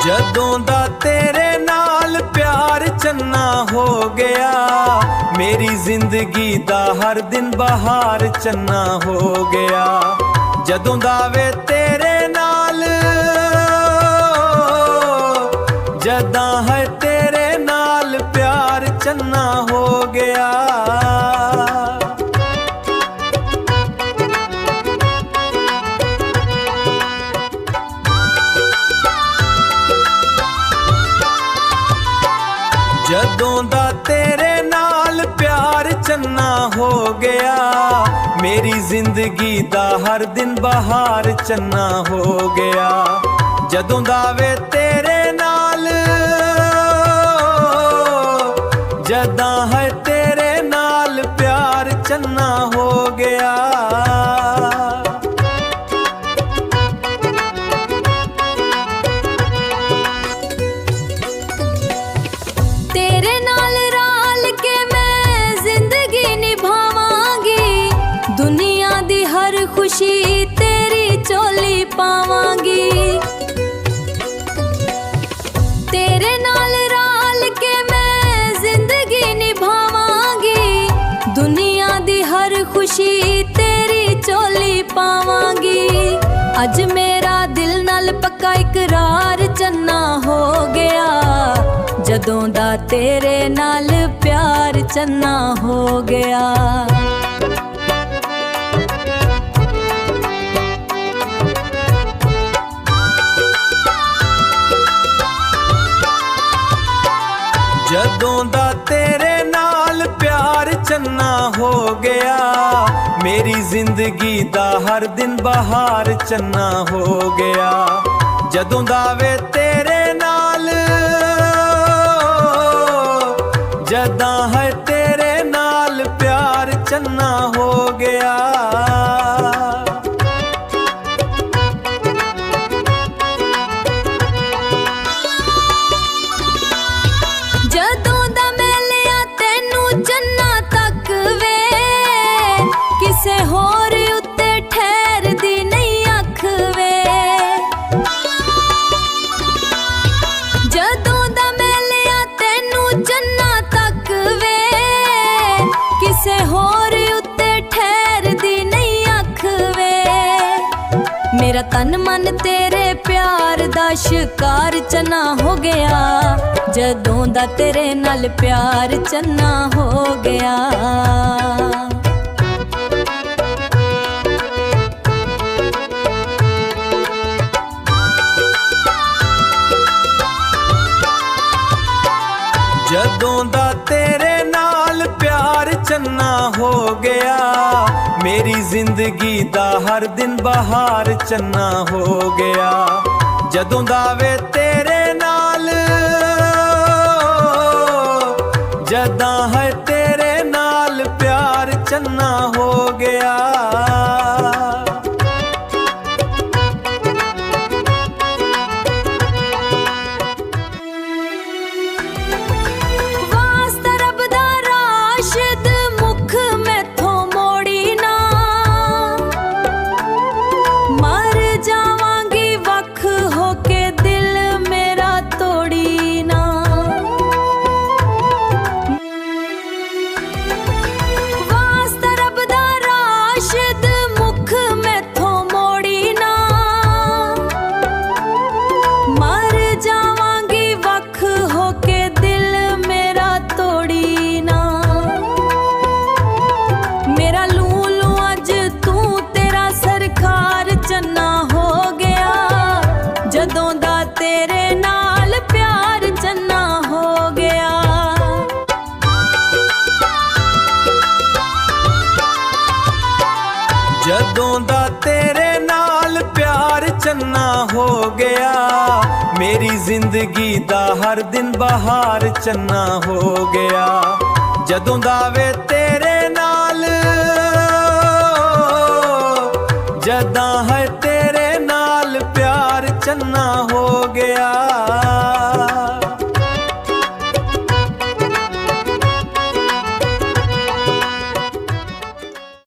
ਜਦੋਂ ਦਾ ਤੇਰੇ ਨਾਲ ਪਿਆਰ ਚੰਨਾ ਹੋ ਗਿਆ, ਮੇਰੀ ਜ਼ਿੰਦਗੀ ਦਾ ਹਰ ਦਿਨ ਬਹਾਰ ਚੰਨਾ ਹੋ ਗਿਆ। ਜਦੋਂ ਦਾ ਵੇ ਤੇਰੇ ਨਾਲ, ਜਦਾਂ ਹੈ ਤੇਰੇ ਨਾਲ ਪਿਆਰ ਚੰਨਾ ਹੋ ਗਿਆ। ਜਦੋਂ ਦਾ ਤੇਰੇ ਨਾਲ ਪਿਆਰ ਚੰਨਾ ਹੋ ਗਿਆ, ਮੇਰੀ ਜ਼ਿੰਦਗੀ ਦਾ ਹਰ ਦਿਨ ਬਹਾਰ ਚੰਨਾ ਹੋ ਗਿਆ। ਜਦੋਂ ਦਾ ਵੇ ਤੇਰੇ ਨਾਲ, ਜਦਾਂ ਹੈ ਤੇਰੇ ਨਾਲ ਪਿਆਰ ਚੰਨਾ ਹੋ ਗਿਆ। ਤੇਰੇ ਨਾਲ ਰਲ ਕੇ ਮੈਂ ਜ਼ਿੰਦਗੀ ਨਿਭਾਵਾਂਗੀ, ਦੁਨੀਆ ਦੀ ਹਰ ਖੁਸ਼ੀ ਤੇਰੀ ਝੋਲੀ ਪਾਵਾਂਗੀ। ਤੇਰੇ ਨਾਲ ਰਲ ਕੇ ਮੈਂ ਜ਼ਿੰਦਗੀ ਨਿਭਾਵਾਂਗੀ, ਦੁਨੀਆ ਦੀ ਹਰ ਖੁਸ਼ੀ ਤੇਰੀ ਝੋਲੀ ਪਾਵਾਂਗੀ। ਅੱਜ ਮੇਰਾ ਦਿਲ ਨਾਲ ਪੱਕਾ ਇਕਰਾਰ ਚੰਨਾ ਹੋ ਗਿਆ, ਜਦੋਂ ਦਾ ਤੇਰੇ ਨਾਲ ਪਿਆਰ ਚੰਨਾ ਹੋ ਗਿਆ। ਜਦੋਂ ਦਾ ਤੇਰੇ ਨਾਲ ਪਿਆਰ ਚੰਨਾ ਹੋ ਗਿਆ, ਮੇਰੀ ਜ਼ਿੰਦਗੀ ਦਾ ਹਰ ਦਿਨ ਬਹਾਰ ਚੰਨਾ ਹੋ ਗਿਆ। ਜਦੋਂ ਦਾ ਵੇ ਤੇਰੇ ਨਾਲ, ਜਦਾਂ ਹੈ ਤੇਰੇ ਨਾਲ ਪਿਆਰ ਚੰਨਾ ਹੋ ਗਿਆ। ਜਦੋਂ ਦਾ ਮੈਂ ਲਿਆ ਤੈਨੂੰ ਜੰਨਾ ਤੱਕ ਵੇ, ਕਿਸੇ ਹੋਰ ਉੱਤੇ ਠਹਿਰਦੀ ਨਹੀਂ ਅੱਖ ਵੇ। ਜਦੋਂ ਦਾ ਮੈਂ ਲਿਆ ਤੈਨੂੰ ਜੰਨਾ ਤੱਕ ਵੇ, ਕਿਸੇ ਹੋਰ ਉੱਤੇ ਠਹਿਰਦੀ ਨਹੀਂ ਅੱਖ ਵੇ। ਮੇਰਾ ਤਨ ਮਨ ਤੇਰੇ ਪਿਆਰ ਦਾ ਸ਼ਿਕਾਰ ਚੰਨਾ ਹੋ ਗਿਆ, ਜਦੋਂ ਦਾ ਤੇਰੇ ਨਾਲ ਪਿਆਰ ਚੰਨਾ ਹੋ ਗਿਆ। ਜਦੋਂ ਦਾ ਤੇਰੇ ਨਾਲ ਪਿਆਰ ਚੰਨਾ ਹੋ ਗਿਆ, ਮੇਰੀ ਜ਼ਿੰਦਗੀ ਦਾ ਹਰ ਦਿਨ ਬਹਾਰ ਚੰਨਾ ਹੋ ਗਿਆ। ਜਦੋਂ ਦਾ ਵੇ ਤੇਰੇ ਨਾਲ, ਜਦਾਂ ਹੈ ਤੇਰੇ ਨਾਲ ਪਿਆਰ ਚੰਨਾ ਹੋ ਗਿਆ। ਵਾਸਤਾ ਰੱਬ ਦਾ ਰਾਸ਼ਦ, ਮੁਖ ਮੈਥੋਂ ਮੋੜੀ ਨਾ, ਮਰ ਜਾਵਾਂਗੀ ਵੱਖ ਹੋ ਕੇ ਦਿਲ ਮੇਰਾ ਤੋੜੀ ਨਾ। ਵਾਸਤਾ ਰੱਬ ਦਾ ਰਾਸ਼ਦ, ਮੁਖ ਮੈਥੋਂ ਮੋੜੀ ਨਾ, ਮਰ ਜਾਵਾਂਗੀ ਵੱਖ ਹੋ ਕੇ ਦਿਲ ਮੇਰਾ ਤੋੜੀ ਨਾ। ਮੇਰਾ ਲੂਲੂ ਅੱਜ ਤੂੰ ਤੇਰਾ ਸਰਕਾਰ ਚੰਨਾ ਹੋ ਗਿਆ, ਜਦੋਂ ਦਾ ਤੇਰੇ ਨਾਲ ਪਿਆਰ ਚੰਨਾ ਹੋ ਗਿਆ। ਜਦੋਂ ਦਾ ਤੇਰੇ ਨਾਲ ਪਿਆਰ ਚੰਨਾ ਹੋ ਗਿਆ, ਮੇਰੀ ਜ਼ਿੰਦਗੀ ਦਾ ਹਰ ਦਿਨ ਬਹਾਰ ਚੰਨਾ ਹੋ ਗਿਆ। ਜਦੋਂ ਦਾ ਵੇ ਤੇਰੇ